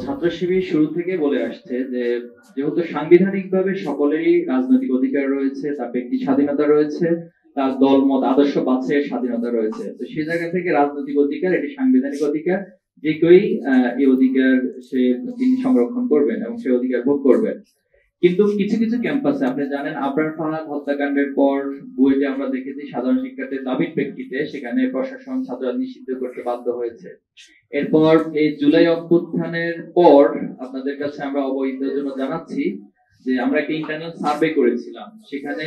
ছাত্র শিবির শুরু থেকে বলে আসছে যে যেহেতু সাংবিধানিকভাবে সকলেরই রাজনৈতিক অধিকার রয়েছে, তার ব্যক্তি স্বাধীনতা রয়েছে, তার দলমত আদর্শ বাছাইয়ের স্বাধীনতা রয়েছে, তো সেই জায়গা থেকে রাজনৈতিক অধিকার এটি সাংবিধানিক অধিকার, যে কেউই এই অধিকার তিনি সংরক্ষণ করবেন এবং সেই অধিকার ভোগ করবেন। কিন্তু কিছু কিছু ক্যাম্পাসে আপনি জানেন আবরার ফাহাদ হত্যাকাণ্ডের পর বুয়েটে আমরা দেখেছি সাধারণ শিক্ষার্থীর দাবির প্রেক্ষিতে সেখানে প্রশাসন ছাত্ররা নিষিদ্ধ করতে বাধ্য হয়েছে। এরপর এই জুলাই অভ্যুত্থানের পর আপনাদের কাছে আমরা অবহিতের জন্য জানাচ্ছি যে আমরা একটা ইন্টারনাল সার্ভে করেছিলাম, সেখানে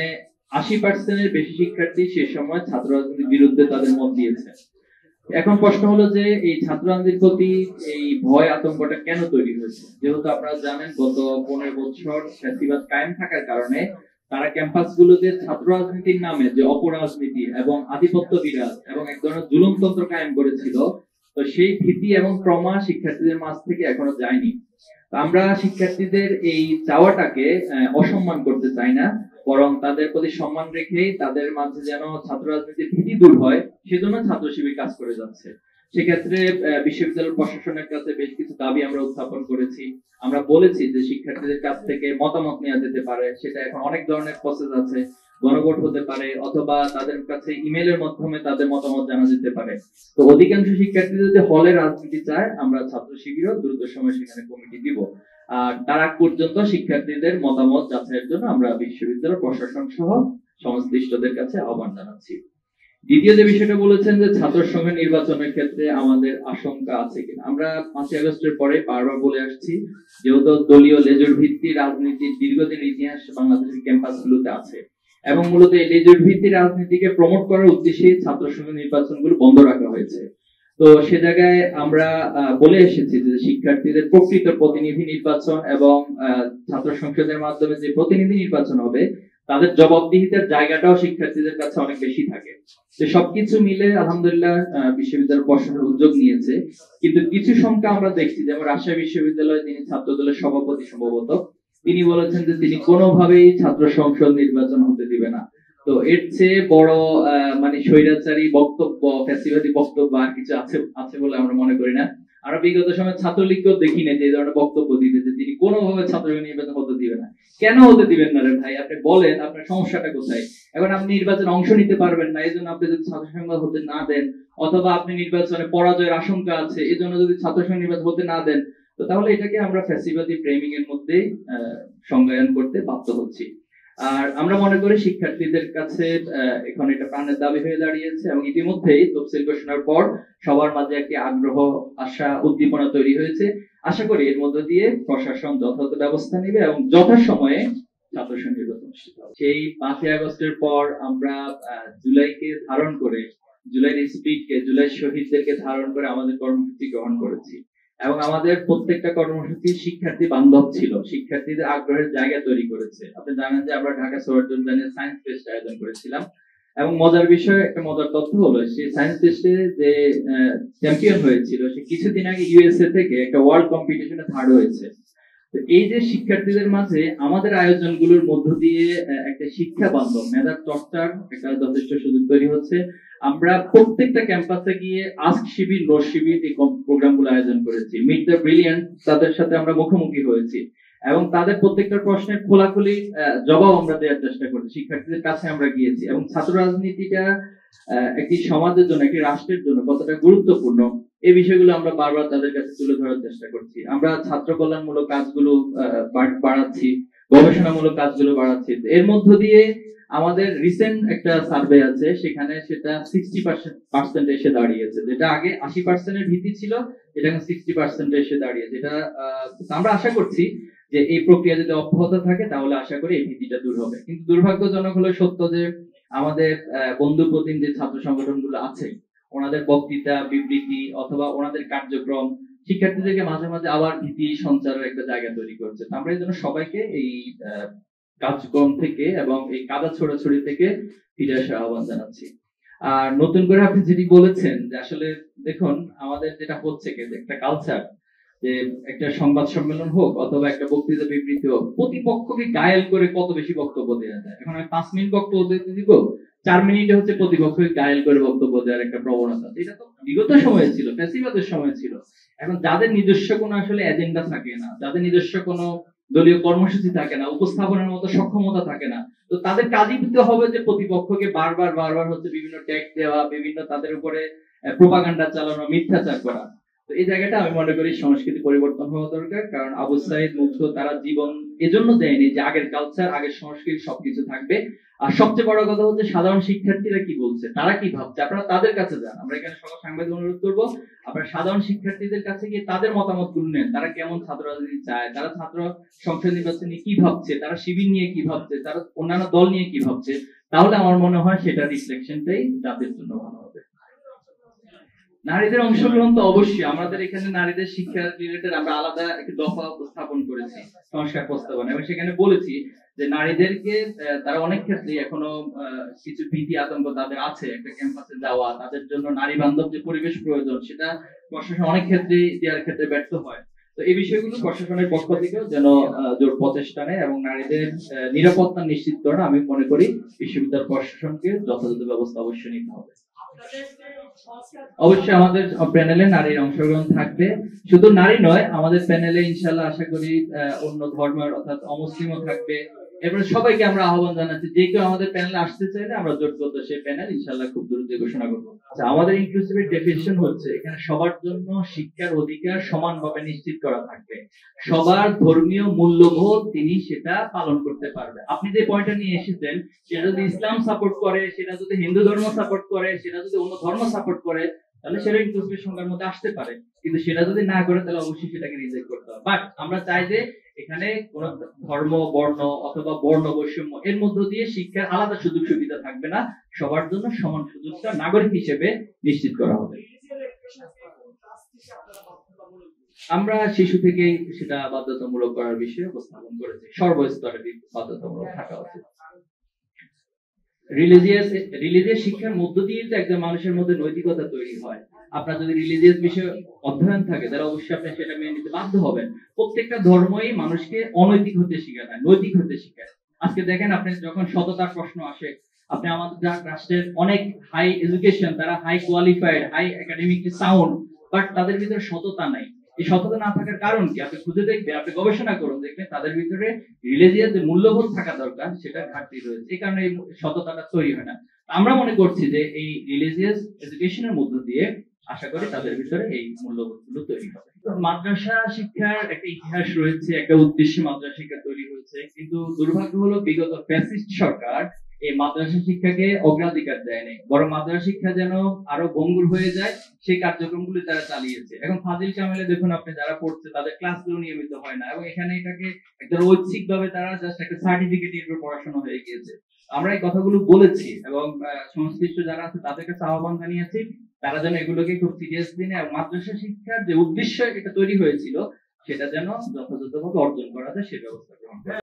80% বেশি শিক্ষার্থী সে সময় ছাত্র রাজনীতির বিরুদ্ধে তাদের মত দিয়েছে। এখন প্রশ্ন হলো যে এই ছাত্র রাজনীতির প্রতি এই ভয় আতঙ্কটা কেন তৈরি হয়েছে? যেহেতু আপনারা জানেন গত 15 বছর ফ্যাসিবাদ কায়েম থাকার কারণে তারা ক্যাম্পাস গুলোতে ছাত্র রাজনীতির নামে যে অপরাজনীতি এবং আধিপত্য বিরাজ এবং এক ধরনের জুলুমতন্ত্র কায়েম করেছিল, তো সেই ভীতি এবং ট্রমা শিক্ষার্থীদের মাঝ থেকে এখনো যায়নি। আমরা শিক্ষার্থীদের এই চাওয়াটাকে অসম্মান করতে চাই না, বরং তাদের প্রতি সম্মান রেখেই তাদের মাঝে যেন ছাত্র রাজনীতির ভীতি দূর হয় সেজন্য ছাত্র শিবির কাজ করে যাচ্ছে। সেক্ষেত্রে বিশ্ববিদ্যালয় প্রশাসনের কাছে বেশ কিছু দাবি আমরা উত্থাপন করেছি। আমরা বলেছি যে শিক্ষার্থীদের কাছ থেকে মতামত নেওয়া যেতে পারে, সেটা এখন অনেক ধরনের প্রসেস আছে, গণভোট হতে পারে অথবা তাদের কাছে ইমেলের মাধ্যমে তাদের মতামত জানা যেতে পারে। তো অধিকাংশ শিক্ষার্থী যদি হলে রাজনীতি চায়, আমরা ছাত্র শিবিরও দ্রুত সময় সেখানে কমিটি দিব। আর তার আগ পর্যন্ত শিক্ষার্থীদের মতামত যাচাইয়ের জন্য আমরা বিশ্ববিদ্যালয় প্রশাসন সহ সংশ্লিষ্টদের কাছে আহ্বান জানাচ্ছি। দ্বিতীয় যে বিষয়টা বলেছেন যে ছাত্র সংঘ নির্বাচনের ক্ষেত্রে আমাদের আশঙ্কা আছে কিনা, আমরা 5 আগস্টের পরে বারবার বলে আসছি যেহেতু দলীয় লেজুর ভিত্তি রাজনীতির দীর্ঘদিন ইতিহাস বাংলাদেশের ক্যাম্পাসগুলোতে আছে এবং মূলত এই লেজুর ভিত্তি রাজনীতিকে প্রমোট করার উদ্দেশ্যে ছাত্র সংঘ নির্বাচনগুলো বন্ধ রাখা হয়েছে। তো সে জায়গায় আমরা বলে এসেছি যে শিক্ষার্থীদের প্রকৃত প্রতিনিধি নির্বাচন এবং ছাত্র সংসদের মাধ্যমে যে প্রতিনিধি নির্বাচন হবে তাদের জবাবদিহিতার জায়গাটাও শিক্ষার্থীদের কাছে অনেক বেশি থাকে। তো সবকিছু মিলে আলহামদুলিল্লাহ বিশ্ববিদ্যালয় প্রশাসন উদ্যোগ নিয়েছে, কিন্তু কিছু সংখ্যা আমরা দেখছি, যেমন রাজশাহী বিশ্ববিদ্যালয়ে তিনি ছাত্র দলের সভাপতি সম্ভবত, তিনি বলেছেন যে তিনি কোনোভাবেই ছাত্র সংসদ নির্বাচন হতে দিবে না। তো এর চেয়ে বড় মানে স্বৈরাচারী বক্তব্য, ফ্যাসিবাদী বক্তব্য আর কিছু আছে বলে আমরা মনে করি না। আমরা বিগত সময় ছাত্রলীগকেও দেখি না যে এই ধরনের বক্তব্য দিতে যে তিনি কোনোভাবে ছাত্র নির্বাচন হতে দিবে না। কেন হতে দিবেন না রে ভাই? আপনি বলেন আপনার সমস্যাটা কোথায়। এখন আপনি নির্বাচনে অংশ নিতে পারবেন না, এই জন্য আপনি যদি ছাত্র সংসদ হতে না দেন, অথবা আপনি নির্বাচনে পরাজয়ের আশঙ্কা আছে এই জন্য যদি ছাত্র সংসদ নির্বাচন হতে না দেন, তো তাহলে এটাকে আমরা ফ্যাসিবাদী ফ্রেমিং এর মধ্যেই সংজ্ঞায়ন করতে বাধ্য হচ্ছি। আর আমরা মনে করি শিক্ষার্থীদের কাছে এখন এটা প্রাণের দাবি হয়ে দাঁড়িয়েছে এবং ইতিমধ্যেই তফসিল ঘোষণার পর সবার মাঝে একটি আগ্রহ, আশা, উদ্দীপনা তৈরি হয়েছে। আশা করি এর মধ্য দিয়ে প্রশাসন যথাযথ ব্যবস্থা নেবে এবং যথাসময়ে ছাত্র সংসদ নির্বাচন অনুষ্ঠিত হবে। সেই 5 আগস্টের পর আমরা জুলাইকে ধারণ করে, জুলাইয়ের স্পিরিটকে, জুলাই শহীদদেরকে ধারণ করে আমাদের কর্মসূচি গ্রহণ করেছি এবং আমাদের প্রত্যেকটা কর্মসূচি শিক্ষার্থী বান্ধব ছিল, শিক্ষার্থীদের আগ্রহের জায়গা তৈরি করেছে। আপনি জানেন যে আমরা ঢাকা সোহরাওয়ার্দী সায়েন্স ফেস্ট আয়োজন করেছিলাম এবং মজার বিষয়, একটা মজার তথ্য হলো সেই সায়েন্স ফেস্টে যে চ্যাম্পিয়ন হয়েছিল সে কিছুদিন আগে ইউএসএ থেকে একটা ওয়ার্ল্ড কম্পিটিশনে থার্ড হয়েছে। তো এই যে শিক্ষার্থীদের মাঝে আমাদের আয়োজনগুলোর মধ্য দিয়ে একটা শিক্ষা বান্ধব মেধার চর্চার একটা যথেষ্ট সুযোগ তৈরি হচ্ছে। আমরা প্রত্যেকটা ক্যাম্পাসে গিয়ে আস্ক শিবির, নো শিবির এই প্রোগ্রামগুলো আয়োজন করেছি। মিট দ্য ব্রিলিয়ান্ট, তাদের সাথে আমরা মুখোমুখি হয়েছি এবং তাদের প্রত্যেকটা প্রশ্নের খোলাখুলি জবাব আমরা দেওয়ার চেষ্টা করেছি। শিক্ষার্থীদের কাছে আমরা গিয়েছি এবং ছাত্র রাজনীতিটা একটি সমাজের জন্য, একটি রাষ্ট্রের জন্য কতটা গুরুত্বপূর্ণ এই বিষয়গুলো আমরা বারবার তাদের কাছে তুলে ধরার চেষ্টা করছি। আমরা ছাত্র কল্যাণমূলক কাজগুলো বাড়াচ্ছি, গবেষণামূলক কাজগুলো বাড়াচ্ছি। এর মধ্য দিয়ে আমাদের রিসেন্ট একটা সার্ভে আছে, সেখানে সেটা 60% এসে দাঁড়িয়েছে, যেটা আগে 80% এর ভিত্তি ছিল, এটা এখন 60% এসে দাঁড়িয়েছে। এটা আমরা আশা করছি যে এই প্রক্রিয়া যদি অব্যাহত থাকে তাহলে আশা করি এই ভীতিটা দূর হবে। কিন্তু দুর্ভাগ্যজনক হলো সত্য যে আমাদের বন্ধু প্রতিনিধি ছাত্র সংগঠনগুলো আছে, ওনাদের বক্তৃতা, বিবৃতি অথবা ওনাদের কার্যক্রম শিক্ষার্থীদেরকে মাঝে মাঝে আবার ভীতি সঞ্চারের একটা জায়গা তৈরি করছে। আমরা এই জন্য সবাইকে এই কার্যক্রম থেকে এবং এই কাদা ছোড়াছড়ি থেকে ফিরে আসার আহ্বান জানাচ্ছি। আর নতুন করে আপনি যেটি বলেছেন যে আসলে দেখুন আমাদের যেটা হচ্ছে একটা কালচার, যে একটা সংবাদ সম্মেলন হোক অথবা একটা বক্তৃতা বিবৃতি হোক, প্রতিপক্ষকে গায়েল করে কত বেশি বক্তব্য দেওয়া যায়। এখন আমি 5 মিনিট বক্তব্য দিতে দিব, 4 মিনিটে হচ্ছে প্রতিপক্ষকে ঘায়েল করে বক্তব্য দেওয়ার একটা প্রবণতা। এটা তো বিগত সময়ে ছিল, ফ্যাসিবাদের সময় ছিল। এখন যাদের নিজস্ব কোনো আসলে এজেন্ডা থাকে না, যাদের নিজস্ব কোনো দলীয় কর্মসূচি থাকে না, উপস্থাপনের মতো সক্ষমতা থাকে না, তো তাদের কাজই দিতে হবে যে প্রতিপক্ষকে বারবার বারবার হচ্ছে বিভিন্ন ট্যাগ দেওয়া, বিভিন্ন তাদের উপরে প্রোপাগান্ডা চালানো, মিথ্যাচার করা। তো এই জায়গাটা আমি মনে করি সংস্কৃতি পরিবর্তন হওয়া দরকার। কারণ আবু সাইদ মুগ্ধ তারা জীবন এজন্য দেয়নি যে আগের কালচার, আগের সংস্কৃতি সবকিছু থাকবে। আর সবচেয়ে বড় কথা হচ্ছে সাধারণ শিক্ষার্থীরা কি বলছে, তারা কি ভাবছে, আপনারা তাদের কাছে যান। আমরা এখানে সকল সাংবাদিক অনুরোধ করবো, আপনারা সাধারণ শিক্ষার্থীদের কাছে গিয়ে তাদের মতামত গুলো নেন। তারা কেমন ছাত্র রাজনীতি চায়, তারা ছাত্র সংসদ নির্বাচন নিয়ে কি ভাবছে, তারা শিবির নিয়ে কি ভাবছে, তারা অন্যান্য দল নিয়ে কি ভাবছে। তাহলে আমার মনে হয় সেটা রিফ্লেকশনটাই জাতির জন্য ভালো হবে। নারীদের অংশগ্রহণ তো অবশ্যই, আমাদের এখানে নারীদের শিক্ষা রিলেটেড আমরা আলাদা একটি দফা উপস্থাপন করেছি সংস্কার প্রস্তাবনা, এবং সেখানে বলেছি যে নারীদেরকে তারা অনেক ক্ষেত্রে এখনো কিছু ভীতি আতঙ্ক তাদের আছে একটা ক্যাম্পাসে যাওয়া, তাদের জন্য নারী বান্ধব যে পরিবেশ প্রয়োজন সেটা প্রশাসন অনেক ক্ষেত্রে দেওয়ার ক্ষেত্রে ব্যর্থ হয়। তো এই বিষয়গুলো প্রশাসনের পক্ষ থেকেও যেন জোর প্রচেষ্টা নেয় এবং নারীদের নিরাপত্তা নিশ্চিত করা, আমি মনে করি বিশ্ববিদ্যালয় প্রশাসনকে যথাযথ ব্যবস্থা অবশ্যই নিতে হবে। অবশ্যই আমাদের প্যানেলে নারীর অংশগ্রহণ থাকবে, শুধু নারী নয়, আমাদের প্যানেলে ইনশাআল্লাহ আশা করি অন্য ধর্মের অর্থাৎ অমুসলিমও থাকবে। এরপরে সবাইকে আমরা আহ্বান জানাচ্ছি, যে কেউ আমাদের প্যানেলে আসতে চাইলে আমরা জোটবদ্ধ সেই প্যানেল ইনশাআল্লাহ খুব দ্রুত ঘোষণা করবো। আচ্ছা, আমাদের ইনক্লুসিভের ডেফিনিশন হচ্ছে এখানে সবার জন্য শিক্ষার অধিকার সমানভাবে নিশ্চিত করা থাকবে। সবার ধর্মীয় মূল্যবোধ তিনি সেটা পালন করতে পারবে। আপনি যে পয়েন্টটা নিয়ে এসেছেন, সেটা যদি ইসলাম সাপোর্ট করে, সেটা যদি হিন্দু ধর্ম সাপোর্ট করে, সেটা যদি অন্য ধর্ম সাপোর্ট করে, তাহলে সেটা ইনক্লুসিভ সংখ্যার মধ্যে আসতে পারে। কিন্তু সেটা যদি না করে তাহলে অবশ্যই সেটাকে রিজেক্ট করতে হবে। বাট আমরা চাই যে এখানে কোন ধর্ম, বর্ণ অথবা বর্ণ বৈষম্য এর মধ্য দিয়ে শিক্ষার আলাদা সুযোগ সুবিধা থাকবে না, সবার জন্য সমান সুযোগটা নাগরিক হিসেবে নিশ্চিত করা হবে। আমরা শিশু থেকেই সেটা বাধ্যতামূলক করার বিষয়ে উপস্থাপন করেছি, সর্বস্তরে বাধ্যতামূলক থাকা উচিত। রিলিজিয়াস শিক্ষার মধ্য দিয়ে তো একজন মানুষের মধ্যে নৈতিকতা তৈরি হয়। আপনার যদি রিলিজিয়াস বিষয়ে অধ্যয়ন থাকে তাহলে অবশ্যই আপনি সেটা মেনে নিতে বাধ্য হবেন। প্রত্যেকটা ধর্মই মানুষকে অনৈতিক হতে শেখায় না, নৈতিক হতে শেখায়। আজকে দেখেন, আপনি যখন সততার প্রশ্ন আসে, আপনি আমাদের রাষ্ট্রের অনেক হাই এডুকেশন, তারা high qualified, high academically sound, but তাদের ভিতরে সততা নাই। এই সততা না থাকার কারণ কি? আপনি খুঁজে দেখবেন, আপনি গবেষণা করুন, দেখবেন তাদের ভিতরে রিলিজিয়াস যে মূল্যবোধ থাকা দরকার সেটা ঘাটতি রয়েছে। এই কারণে এই সততাটা তৈরি হয় না। আমরা মনে করছি যে এই রিলিজিয়াস এডুকেশনের মধ্য দিয়ে আশা করি তাদের ভিতরে এই মূল্যবোধগুলো তৈরি হবে। মাদ্রাসা শিক্ষার একটা ইতিহাস রয়েছে, একটা উদ্দেশ্যে মাদ্রাসা শিক্ষা তৈরি হয়েছে, কিন্তু দুর্ভাগ্য হলো বিগত ফ্যাসিস্ট সরকার এই মাদ্রাসা শিক্ষাকে অগ্রাধিকার দেয়নি, বরং মাদ্রাসা শিক্ষা যেন আরো ভঙ্গুর হয়ে যায় সেই কার্যক্রমগুলি তারা চালিয়েছে। এখন ফাজিল কামেলে দেখুন, আপনি যারা পড়ছে তাদের ক্লাসগুলো নিয়মিত হয় না, এবং এখানে এটাকে একদম ঐচ্ছিক ভাবে তারা জাস্ট একটা সার্টিফিকেট নির্ভর পড়াশোনা হয়ে গিয়েছে। আমরা এই কথাগুলো বলেছি এবং সংশ্লিষ্ট যারা আছে তাদের কাছে আহ্বান জানিয়েছি তারা যেন এগুলোকে খুব সিরিয়াসলি নেয়, এবং মাদ্রাসা শিক্ষার যে উদ্দেশ্য এটা তৈরি হয়েছিল সেটা যেন যথাযথভাবে অর্জন করা যায় সে ব্যবস্থা গ্রহণ করে।